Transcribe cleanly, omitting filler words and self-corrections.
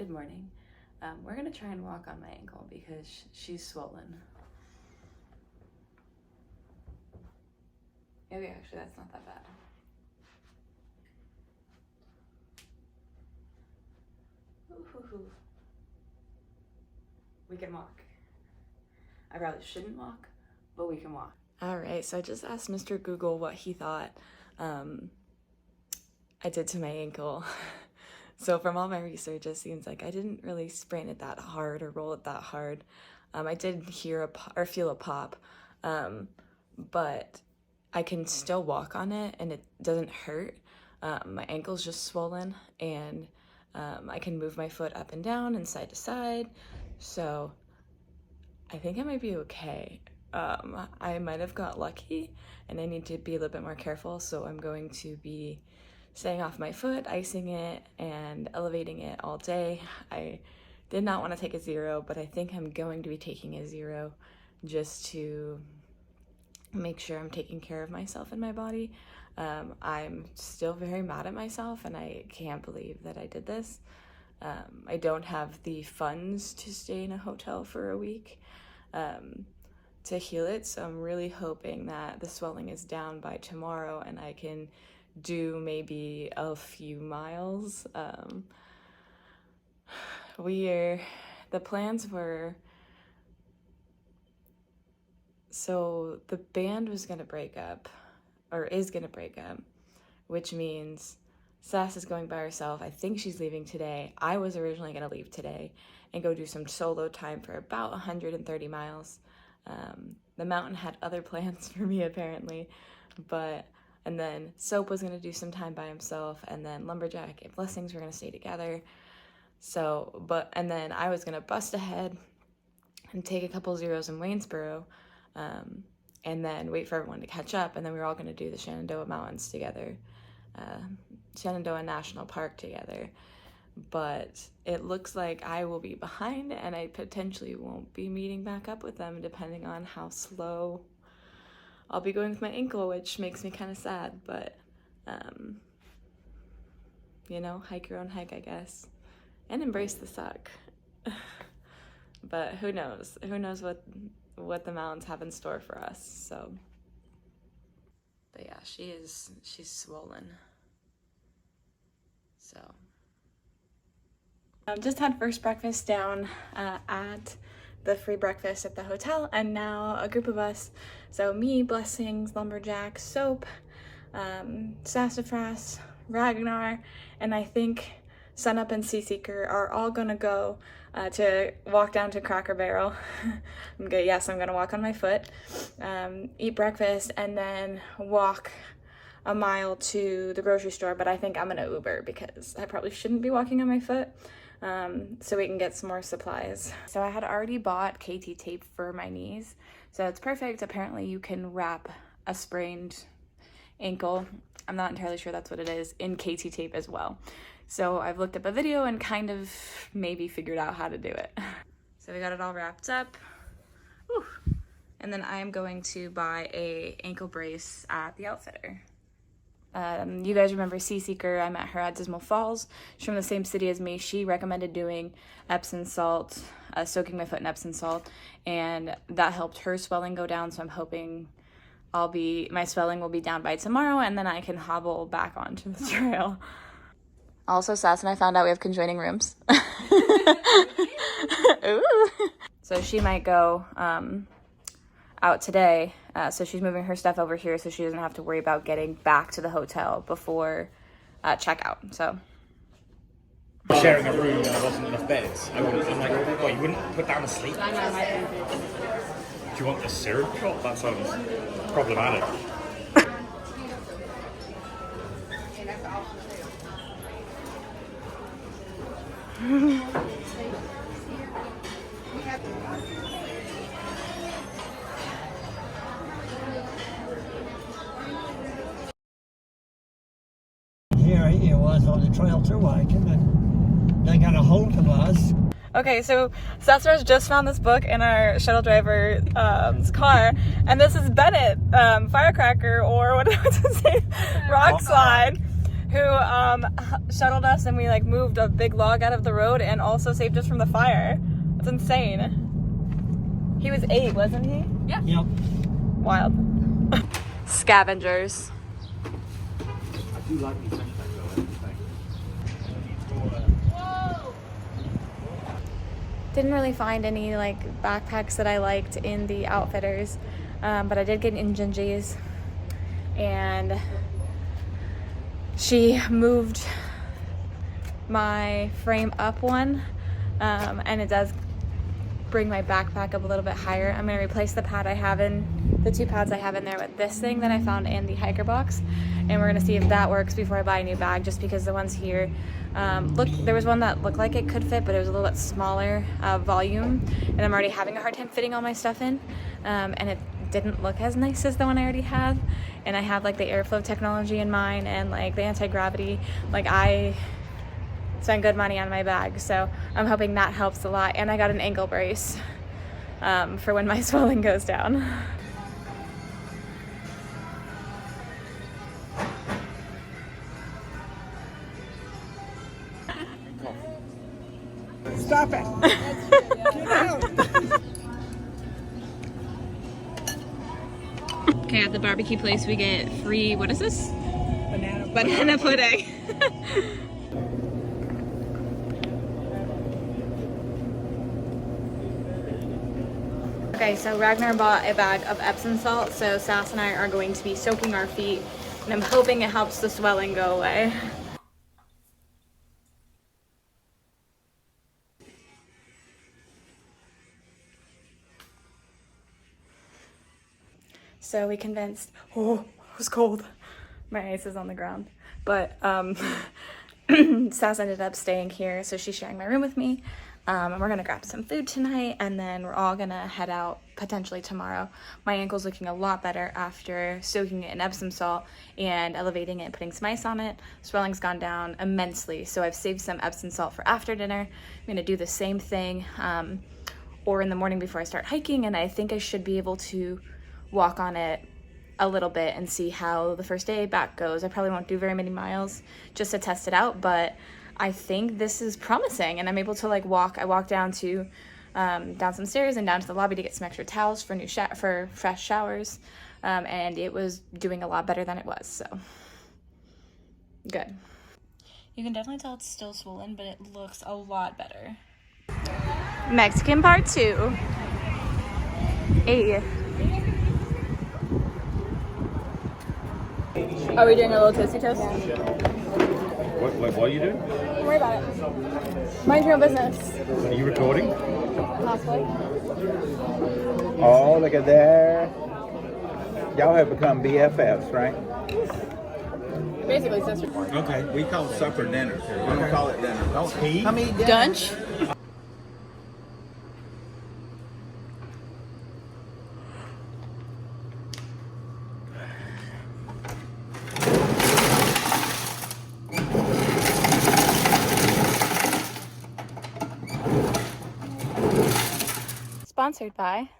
Good morning. We're gonna try and walk on my ankle because she's swollen. Maybe actually that's not that bad. Ooh. We can walk. I probably shouldn't walk, but we can walk. All right, so I just asked Mr. Google what he thought I did to my ankle. So from all my research, it seems like I didn't really sprain it that hard or roll it that hard. I did hear or feel a pop, but I can still walk on it and it doesn't hurt. My ankle's just swollen, and I can move my foot up and down and side to side. So I think I might be okay. I might have got lucky and I need to be a little bit more careful. So I'm going to be staying off my foot, icing it, and elevating it all day. I did not want to take a 0, but I think I'm going to be taking a 0 just to make sure I'm taking care of myself and my body. I'm still very mad at myself, and I can't believe that I did this. I don't have the funds to stay in a hotel for a week to heal it, so I'm really hoping that the swelling is down by tomorrow and I can do maybe a few miles. The plans were, so the band was gonna break up, or is gonna break up, which means Sass is going by herself. I think she's leaving today. I was originally gonna leave today and go do some solo time for about 130 miles. The mountain had other plans for me apparently, and then Soap was gonna do some time by himself, and then Lumberjack and Blessings were gonna stay together. And then I was gonna bust ahead and take a couple zeros in Waynesboro, and then wait for everyone to catch up, and then we were all gonna do the Shenandoah Mountains together, Shenandoah National Park together. But it looks like I will be behind, and I potentially won't be meeting back up with them depending on how slow I'll be going with my ankle, which makes me kind of sad, but, hike your own hike, I guess, and embrace the suck. But who knows? Who knows what the mountains have in store for us, so. But yeah, she's swollen, so. Just had first breakfast down at the free breakfast at the hotel, and now a group of us, so me, Blessings, Lumberjack, Soap, Sassafras, Ragnar, and I think Sunup and Seaseeker are all gonna go to walk down to Cracker Barrel. I'm gonna walk on my foot, eat breakfast, and then walk a mile to the grocery store, but I think I'm gonna Uber because I probably shouldn't be walking on my foot. So we can get some more supplies. So I had already bought KT tape for my knees, so it's perfect. Apparently you can wrap a sprained ankle, I'm not entirely sure that's what it is, in KT tape as well. So I've looked up a video and kind of maybe figured out how to do it. So we got it all wrapped up. Whew. And then I am going to buy a ankle brace at the Outfitter. You guys remember Seaseeker? I met her at Dismal Falls. She's from the same city as me. She recommended doing Epsom salt, soaking my foot in Epsom salt, and that helped her swelling go down. So I'm hoping my swelling will be down by tomorrow, and then I can hobble back onto the trail. Also, Sass and I found out we have conjoining rooms. Ooh. So she might go out today, so she's moving her stuff over here so she doesn't have to worry about getting back to the hotel before checkout. So sharing a room and there wasn't enough beds, I'm like, oh, you wouldn't put down to sleep? Do you want a syrup shot? That sounds problematic. Here he was on the trail through hiking, and they got a hold of us. Okay, so Sassafras just found this book in our shuttle driver's car, and this is Bennett, Firecracker, or what was his name? Rock Slide. who shuttled us, and we like moved a big log out of the road and also saved us from the fire. That's insane. He was 8, wasn't he? Yeah. Yep. Wild. Scavengers. I do like these things though. Didn't really find any like backpacks that I liked in the Outfitters, but I did get in Gingy's, and she moved my frame up one, and it does bring my backpack up a little bit higher. I'm gonna replace the pad I have in, the 2 pads I have in there with this thing that I found in the hiker box, and we're gonna see if that works before I buy a new bag, just because the ones here, there was one that looked like it could fit, but it was a little bit smaller volume, and I'm already having a hard time fitting all my stuff in, and it didn't look as nice as the one I already have. And I have like the airflow technology in mine and like the anti-gravity. Like I spent good money on my bag, so I'm hoping that helps a lot. And I got an ankle brace for when my swelling goes down. Stop it. Get out. Okay, at the barbecue place we get free, what is this? Banana. Banana pudding. Okay, so Ragnar bought a bag of Epsom salt, so Sass and I are going to be soaking our feet, and I'm hoping it helps the swelling go away. So we convinced, oh, it was cold. My ice is on the ground. But Sass ended up staying here, so she's sharing my room with me. And we're gonna grab some food tonight, and then we're all gonna head out potentially tomorrow. My ankle's looking a lot better after soaking it in Epsom salt and elevating it and putting some ice on it. Swelling's gone down immensely, so I've saved some Epsom salt for after dinner. I'm gonna do the same thing or in the morning before I start hiking, and I think I should be able to walk on it a little bit and see how the first day back goes. I probably won't do very many miles just to test it out, but I think this is promising, and I'm able to like walk. I walked down to down some stairs and down to the lobby to get some extra towels for for fresh showers, and it was doing a lot better than it was, so good. You can definitely tell it's still swollen, but it looks a lot better. Mexican part 2. Hey. Are we doing a little toasty toast? What are you doing? Don't worry about it. Mind your own business. Are you recording? Possibly. Oh, look at there. Y'all have become BFFs, right? Basically, sister. Okay, we call supper dinner. We don't call it dinner. Don't eat. Come eat dinner. Dunch. Sponsored by